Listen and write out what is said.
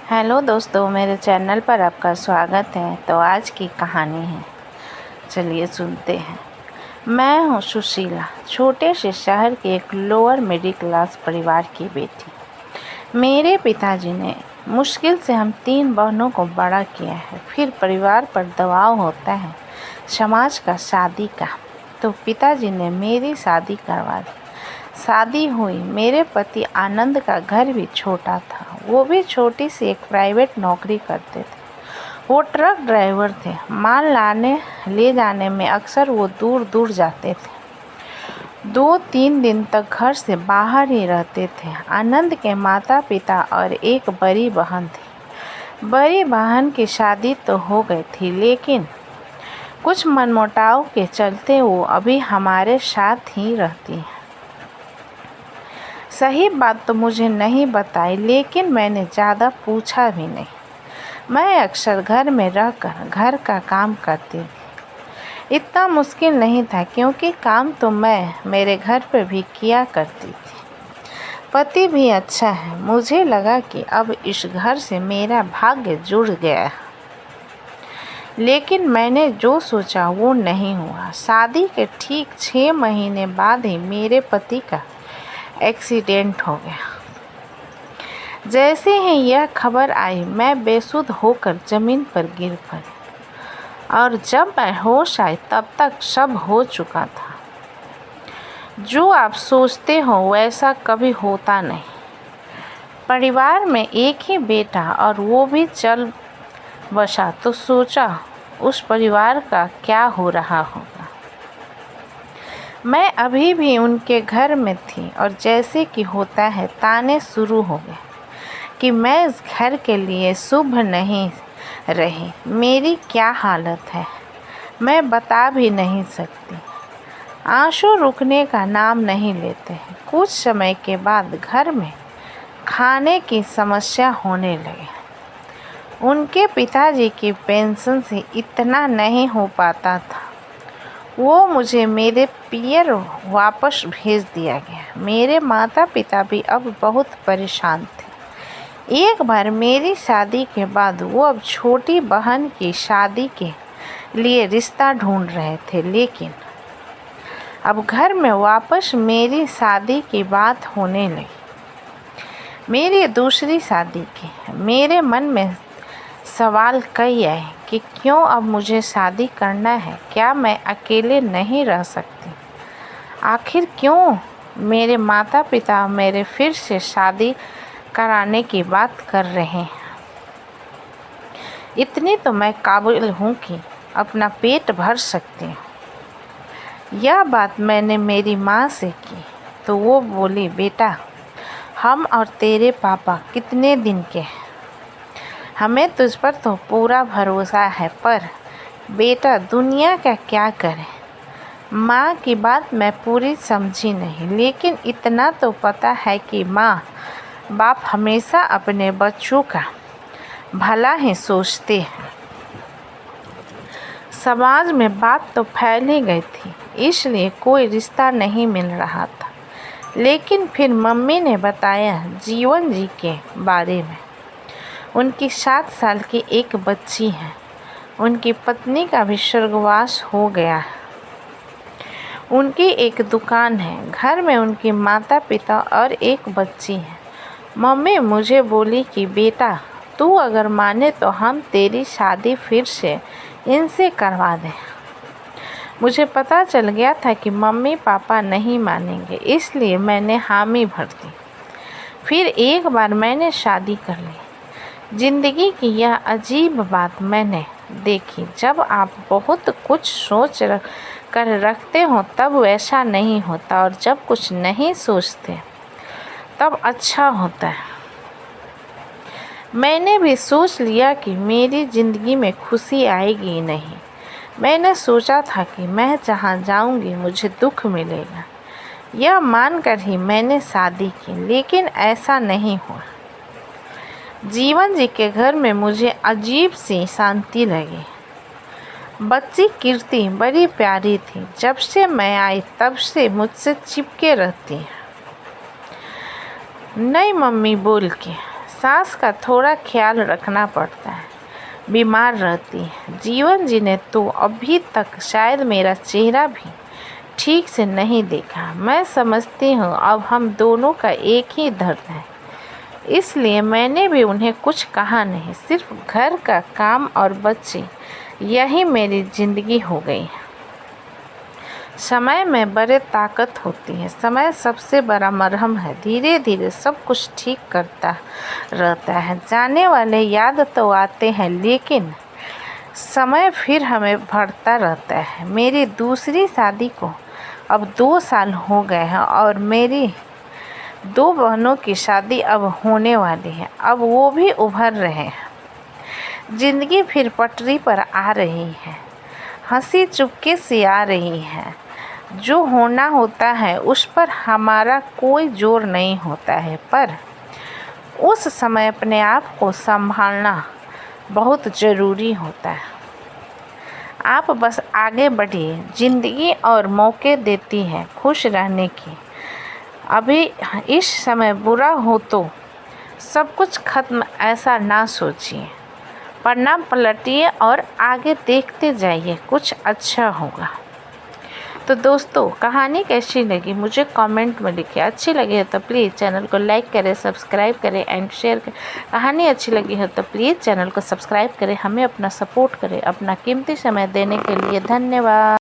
Hello दोस्तों, मेरे channel पर आपका स्वागत है। तो आज की कहानी है, चलिए सुनते हैं। मैं हूँ सुशीला, छोटे से शहर के एक लोअर मिडिल क्लास परिवार की बेटी। मेरे पिताजी ने मुश्किल से हम 3 बहनों को बड़ा किया है। फिर परिवार पर दबाव होता है समाज का, शादी का, तो पिताजी ने मेरी शादी करवा दी। शादी हुई, मेरे पति आनंद का घर भी छोटा था। वो भी छोटी सी एक प्राइवेट नौकरी करते थे। वो ट्रक ड्राइवर थे। माल लाने ले जाने में अक्सर वो दूर दूर जाते थे। 2-3 दिन तक घर से बाहर ही रहते थे। आनंद के माता पिता और एक बड़ी बहन थी। बड़ी बहन की शादी तो हो गई थी, लेकिन कुछ मनमुटाव के चलते वो अभी हमारे साथ ही रहती है। सही बात तो मुझे नहीं बताई, लेकिन मैंने ज़्यादा पूछा भी नहीं। मैं अक्सर घर में रहकर घर का काम करती थी। इतना मुश्किल नहीं था, क्योंकि काम तो मैं मेरे घर पर भी किया करती थी। पति भी अच्छा है। मुझे लगा कि अब इस घर से मेरा भाग्य जुड़ गया है। लेकिन मैंने जो सोचा वो नहीं हुआ। शादी के ठीक 6 महीने बाद ही मेरे पति का एक्सीडेंट हो गया। जैसे ही यह खबर आई, मैं बेसुध होकर ज़मीन पर गिर पड़ी, और जब मैं होश आई तब तक सब हो चुका था। जो आप सोचते हो वैसा कभी होता नहीं। परिवार में एक ही बेटा, और वो भी चल बसा, तो सोचा उस परिवार का क्या हो रहा होगा। मैं अभी भी उनके घर में थी, और जैसे कि होता है, ताने शुरू हो गए कि मैं इस घर के लिए शुभ नहीं रही। मेरी क्या हालत है, मैं बता भी नहीं सकती। आंसू रुकने का नाम नहीं लेते हैं। कुछ समय के बाद घर में खाने की समस्या होने लगी। उनके पिताजी की पेंशन से इतना नहीं हो पाता था। वो मुझे मेरे पियर वापस भेज दिया गया। मेरे माता पिता भी अब बहुत परेशान थे। एक बार मेरी शादी के बाद वो अब छोटी बहन की शादी के लिए रिश्ता ढूंढ रहे थे, लेकिन अब घर में वापस मेरी शादी की बात होने लगी। मेरी दूसरी शादी की। मेरे मन में सवाल कई आए कि क्यों अब मुझे शादी करना है। क्या मैं अकेले नहीं रह सकती? आखिर क्यों मेरे माता पिता मेरे फिर से शादी कराने की बात कर रहे हैं? इतनी तो मैं काबिल हूँ कि अपना पेट भर सकती हूँ। यह बात मैंने मेरी माँ से की तो वो बोली, बेटा, हम और तेरे पापा कितने दिन के हैं, हमें तुझ पर तो पूरा भरोसा है, पर बेटा दुनिया का क्या करें। माँ की बात मैं पूरी समझी नहीं, लेकिन इतना तो पता है कि माँ बाप हमेशा अपने बच्चों का भला ही सोचते हैं। समाज में बात तो फैल ही गई थी, इसलिए कोई रिश्ता नहीं मिल रहा था। लेकिन फिर मम्मी ने बताया जीवन जी के बारे में। उनकी 7 साल की एक बच्ची है। उनकी पत्नी का भी स्वर्गवास हो गया है। उनकी एक दुकान है। घर में उनके माता पिता और एक बच्ची है। मम्मी मुझे बोली कि बेटा, तू अगर माने तो हम तेरी शादी फिर से इनसे करवा दें। मुझे पता चल गया था कि मम्मी पापा नहीं मानेंगे, इसलिए मैंने हामी भर दी। फिर एक बार मैंने शादी कर ली। जिंदगी की यह अजीब बात मैंने देखी, जब आप बहुत कुछ सोच कर रखते हो तब वैसा नहीं होता, और जब कुछ नहीं सोचते तब अच्छा होता है। मैंने भी सोच लिया कि मेरी ज़िंदगी में खुशी आएगी नहीं। मैंने सोचा था कि मैं जहाँ जाऊँगी मुझे दुख मिलेगा। यह मानकर ही मैंने शादी की, लेकिन ऐसा नहीं हुआ। जीवन जी के घर में मुझे अजीब सी शांति लगी। बच्ची कीर्ति बड़ी प्यारी थी। जब से मैं आई तब से मुझसे चिपके रहती है। नहीं मम्मी बोल के सास का थोड़ा ख्याल रखना पड़ता है, बीमार रहती है। जीवन जी ने तो अभी तक शायद मेरा चेहरा भी ठीक से नहीं देखा। मैं समझती हूँ अब हम दोनों का एक ही दर्द है, इसलिए मैंने भी उन्हें कुछ कहा नहीं। सिर्फ घर का काम और बच्चे, यही मेरी ज़िंदगी हो गई। समय में बड़े ताकत होती है। समय सबसे बड़ा मरहम है, धीरे धीरे सब कुछ ठीक करता रहता है। जाने वाले याद तो आते हैं, लेकिन समय फिर हमें भरता रहता है। मेरी दूसरी शादी को अब 2 साल हो गए हैं और मेरी 2 बहनों की शादी अब होने वाली है। अब वो भी उभर रहे हैं। ज़िंदगी फिर पटरी पर आ रही है, हंसी चुपके से आ रही है। जो होना होता है उस पर हमारा कोई जोर नहीं होता है, पर उस समय अपने आप को संभालना बहुत ज़रूरी होता है। आप बस आगे बढ़िए, ज़िंदगी और मौके देती है खुश रहने की। अभी इस समय बुरा हो तो सब कुछ खत्म, ऐसा ना सोचिए। पन्ना पलटिए और आगे देखते जाइए, कुछ अच्छा होगा। तो दोस्तों, कहानी कैसी लगी मुझे कमेंट में लिखिए। अच्छी लगी है तो प्लीज़ चैनल को लाइक करें, सब्सक्राइब करें एंड शेयर करें। कहानी अच्छी लगी है तो प्लीज़ चैनल को सब्सक्राइब करें, हमें अपना सपोर्ट करें। अपना कीमती समय देने के लिए धन्यवाद।